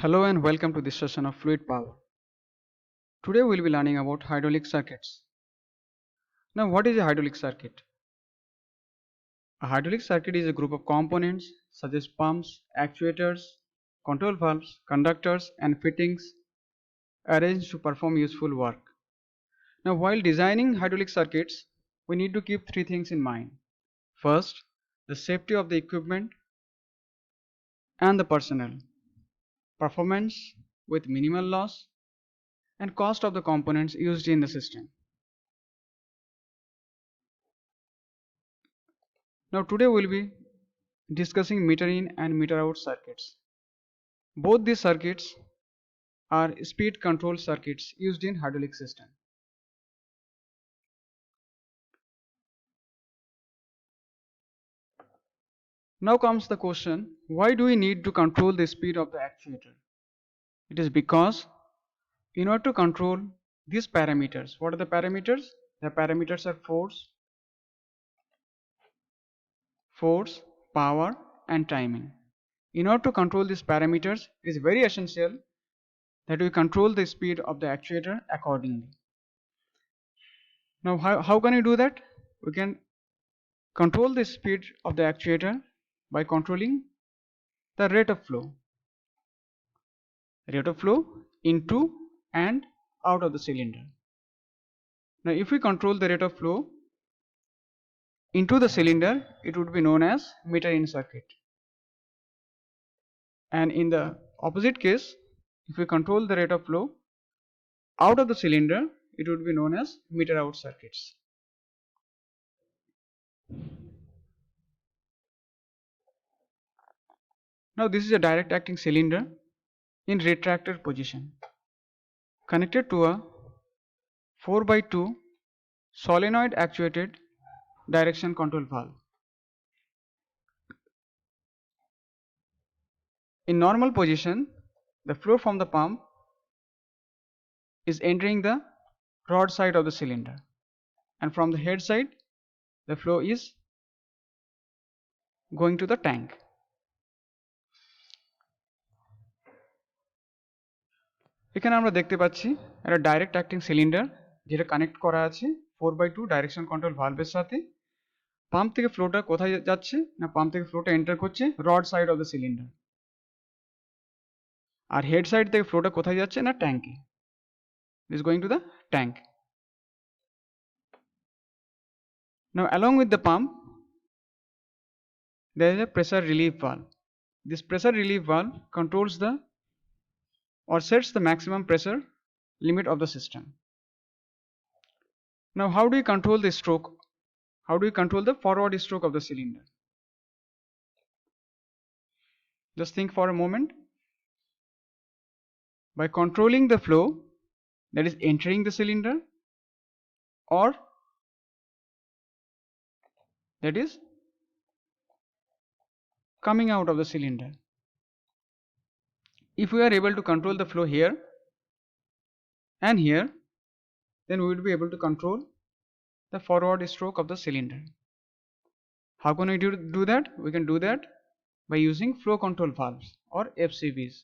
Hello and welcome to this session of Fluid Power. Today we will be learning about hydraulic circuits. Now what is a hydraulic circuit? A hydraulic circuit is a group of components such as pumps, actuators, control valves, conductors and fittings arranged to perform useful work. Now while designing hydraulic circuits, we need to keep three things in mind. First, the safety of the equipment and the personnel, performance with minimal loss, and cost of the components used in the system. Now today we will be discussing meter in and meter out circuits. Both these circuits are speed control circuits used in hydraulic system. Now comes the question, why do we need to control the speed of the actuator? It is because in order to control these parameters, what are the parameters? The parameters are force, power and timing. In order to control these parameters, it is very essential that we control the speed of the actuator accordingly. Now how can we do that? We can control the speed of the actuator by controlling the rate of flow into and out of the cylinder. Now if we control the rate of flow into the cylinder, it would be known as meter in circuit, and in the opposite case, if we control the rate of flow out of the cylinder, it would be known as meter out circuits. Now this is a direct acting cylinder in retractor position connected to a 4x2 solenoid actuated direction control valve. In normal position, the flow from the pump is entering the rod side of the cylinder, and from the head side the flow is going to the tank. এখানে আমরা দেখতে পাচ্ছি একটা direct acting cylinder যেটা connect করা আছে 4x2 direction control ভালভের সাথে। Pump থেকে ফ্লোটা কোথায় যাচ্ছে না, পাম্প থেকে ফ্লোটা এন্টার করছে rod side of the cylinder, আর হেড সাইড থেকে ফ্লোটা কোথায় যাচ্ছে না ট্যাঙ্কে, it is going to the tank. Now along with the pump there is a pressure relief valve. This pressure relief valve controls the or sets the maximum pressure limit of the system. Now how do we control the stroke? How do we control the forward stroke of the cylinder? Just think for a moment. By controlling the flow that is entering the cylinder or that is coming out of the cylinder. If we are able to control the flow here and here, then we will be able to control the forward stroke of the cylinder. How can we do that? We can do that by using flow control valves or FCVs.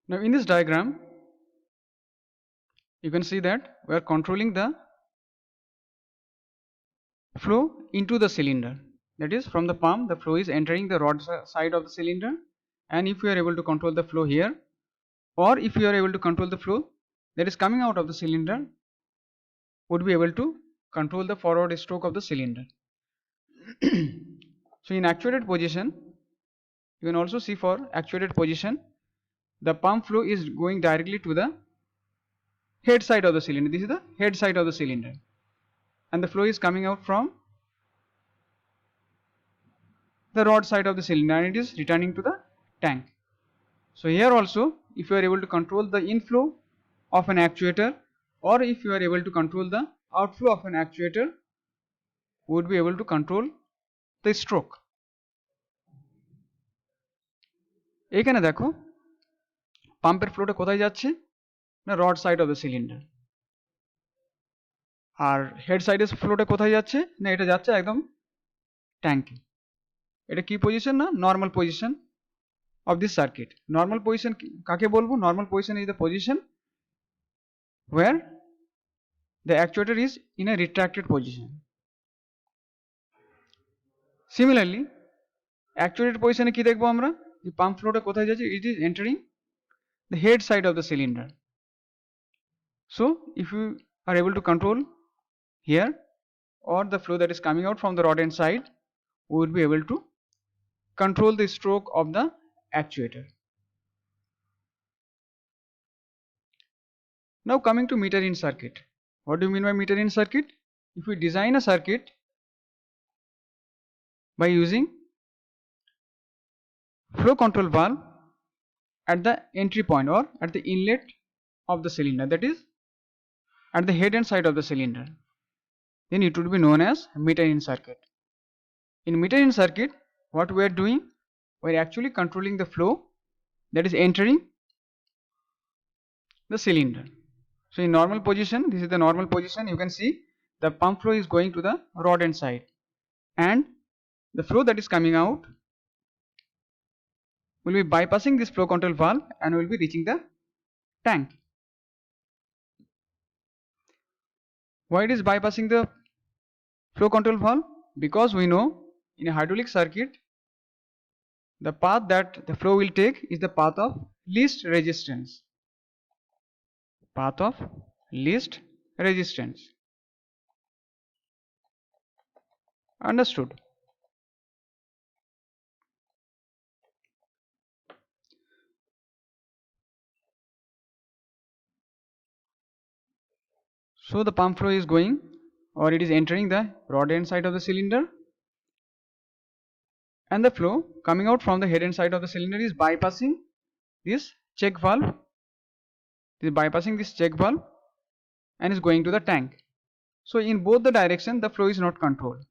Now in this diagram you can see that we are controlling the flow into the cylinder, that is from the pump the flow is entering the rod side of the cylinder, and if we are able to control the flow here, or if we are able to control the flow that is coming out of the cylinder, would be able to control the forward stroke of the cylinder. So in actuated position, you can also see for actuated position the pump flow is going directly to the head side of the cylinder. This is the head side of the cylinder, and the flow is coming out from the rod side of the cylinder and it is returning to the tank. So here also, if you are able to control the inflow of an actuator, or if you are able to control the outflow of an actuator, would be able to control the stroke. এখানে দেখো পাম্পের ফ্লোটা কোথায় যাচ্ছে না rod side of the cylinder, আর head সাইডে ফ্লোটা কোথায় যাচ্ছে না এটা যাচ্ছে একদম ট্যাঙ্কে এটা কি পজিশন না normal position of this circuit normal position কাকে বলবো normal position is the position where the actuator is in a retracted position similarly actuated position এ কি দেখবো আমরা যে পাম্প ফ্লোটা কোথায় যাচ্ছে it is entering the head side of the cylinder so if you are able to control here or the flow that is coming out from the rod end side we will be able to control the stroke of the actuator. Now coming to meter in circuit. What do you mean by meter in circuit? If we design a circuit by using flow control valve at the entry point or at the inlet of the cylinder, that is at the head and side of the cylinder, then it would be known as meter in circuit. In meter in circuit, what we are doing, we are actually controlling the flow that is entering the cylinder. So in normal position, this is the normal position, you can see the pump flow is going to the rod end side and the flow that is coming out will be bypassing this flow control valve and will be reaching the tank. Why it is bypassing the flow control valve? Because we know in a hydraulic circuit the path that the flow will take is the path of least resistance. Path of least resistance. Understood? So the pump flow is going or it is entering the rod end side of the cylinder and the flow coming out from the head end side of the cylinder is bypassing this check valve. It is bypassing this check valve and is going to the tank. So in both the direction the flow is not controlled.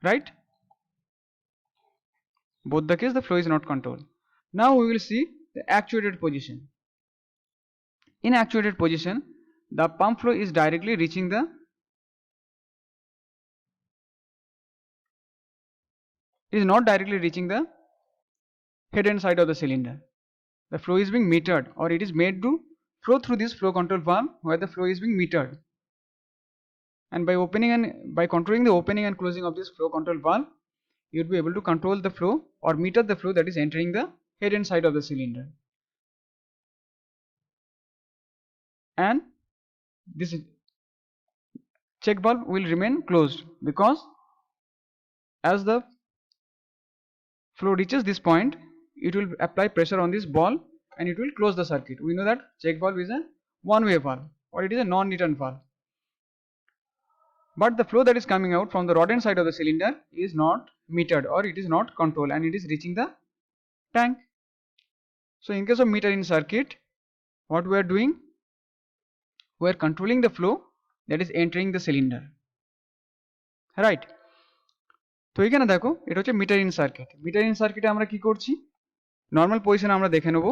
Right? Both the case the flow is not controlled. Now we will see the actuated position. In actuated position the pump flow is directly reaching the it is not directly reaching the head end side of the cylinder. The flow is being metered or it is made to flow through this flow control valve where the flow is being metered. And by controlling the opening and closing of this flow control valve, you will be able to control the flow or meter the flow that is entering the head end side of the cylinder. And this check valve will remain closed because as the flow reaches this point, it will apply pressure on this ball and it will close the circuit. We know that check valve is a one-way valve or it is a non-return valve. But the flow that is coming out from the rod end side of the cylinder is not metered or it is not controlled and it is reaching the tank. So in case of meter in circuit, what we are doing, we are controlling the flow that is entering the cylinder. Right? তো এখানে দেখো এটা হচ্ছে meter in circuit. Meter in সার্কিটে আমরা কি করছি, normal পজিশনে আমরা দেখে নেব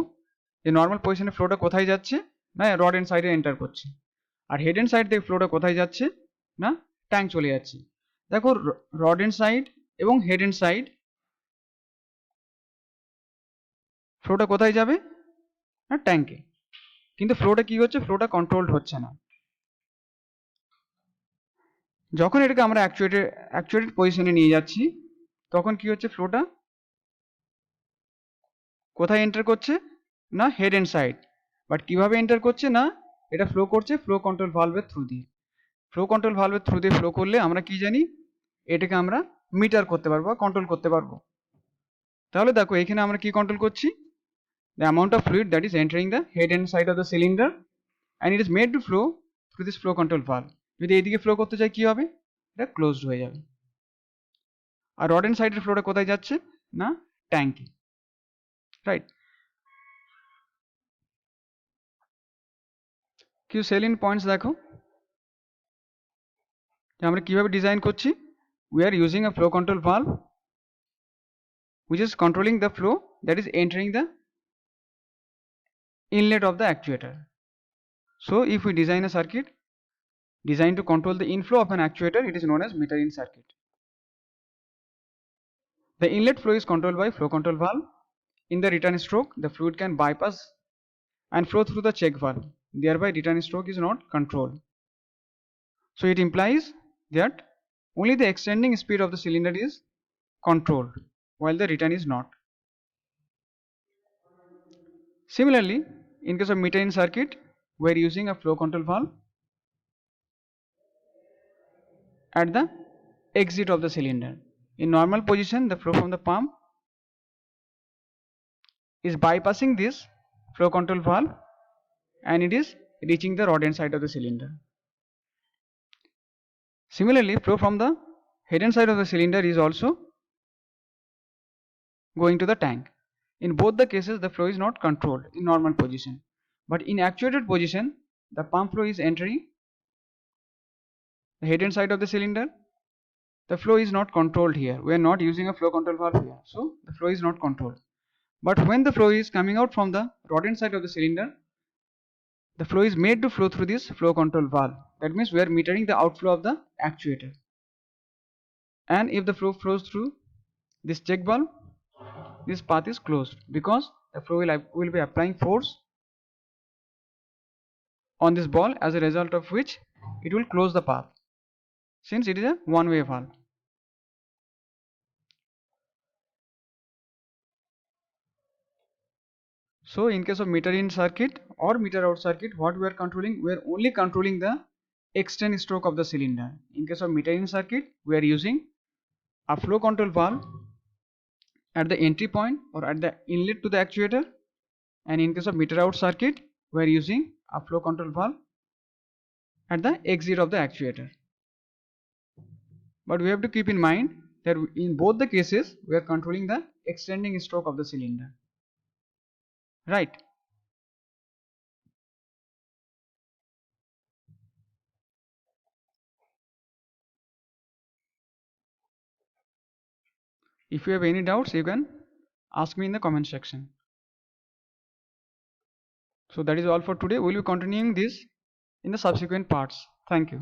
যে নর্মাল পজিশনে ফ্লোটা কোথায় যাচ্ছে না রড এন্ড সাইডে এন্টার করছে, আর হেড এন্ড সাইড থেকে ফ্লোটা কোথায় যাচ্ছে না ট্যাঙ্ক চলে যাচ্ছে। দেখো রড এন্ড সাইড এবং হেড এন্ড সাইড ফ্লোটা কোথায় যাবে না ট্যাঙ্কে, কিন্তু ফ্লোটা কি হচ্ছে, ফ্লোটা কন্ট্রোলড হচ্ছে না। যখন এটাকে আমরা অ্যাকচুয়েটেড পজিশনে নিয়ে যাচ্ছি তখন কি হচ্ছে, ফ্লোটা কোথায় এন্টার করছে না হেড এন্ড সাইড, বাট কিভাবে এন্টার করছে না এটা ফ্লো করছে ফ্লো কন্ট্রোল ভালভের থ্রু দিয়ে। ফ্লো কন্ট্রোল ভালভের থ্রু দিয়ে ফ্লো করলে আমরা কি জানি এটাকে আমরা মিটার করতে পারবো বা কন্ট্রোল করতে পারবো। তাহলে দেখো এখানে আমরা কি কন্ট্রোল করছি, the amount of fluid that is entering the head and side of the cylinder and it is made to flow through this flow control valve. যদি এইদিকে ফ্লো করতে চাই কি হবে, এটা ক্লোজড হয়ে যাবে। আর রড এন্ড সাইডের ফ্লোটা কোথায় যাচ্ছে না ট্যাঙ্কে। রাইট, কিছু সেলিং পয়েন্টস দেখো আমরা কিভাবে ডিজাইন করছি। we are using a flow control valve which is controlling the flow that is entering the inlet of the actuator. So if we design a circuit designed to control the inflow of an actuator. It is known as meter in circuit. The inlet flow is controlled by flow control valve. In the return stroke, the fluid can bypass and flow through the check valve. Thereby, return stroke is not controlled. So it implies that only the extending speed of the cylinder is controlled while the return is not. Similarly, in case of meter in circuit, we are using a flow control valve at the exit of the cylinder. In normal position, the flow from the pump is bypassing this flow control valve and it is reaching the rod end side of the cylinder. Similarly, flow from the head end side of the cylinder is also going to the tank. In both the cases, the flow is not controlled in normal position, but in actuated position, the pump flow is entering the head end side of the cylinder. The flow is not controlled here. We are not using a flow control valve here, so the flow is not controlled. But when the flow is coming out from the rod end side of the cylinder, the flow is made to flow through this flow control valve. That means we are metering the outflow of the actuator. And if the flow flows through this check valve, this path is closed because the flow will be applying force on this ball, as a result of which it will close the path, since it is a one-way valve. So in case of meter in circuit or meter out circuit, what we are controlling? We are only controlling the extend stroke of the cylinder. In case of meter in circuit, we are using a flow control valve at the entry point or at the inlet to the actuator, and in case of meter out circuit, we are using a flow control valve at the exit of the actuator. But we have to keep in mind that in both the cases, we are controlling the extending stroke of the cylinder, right? If you have any doubts, you can ask me in the comment section. So that is all for today. We will be continuing this in the subsequent parts. Thank you.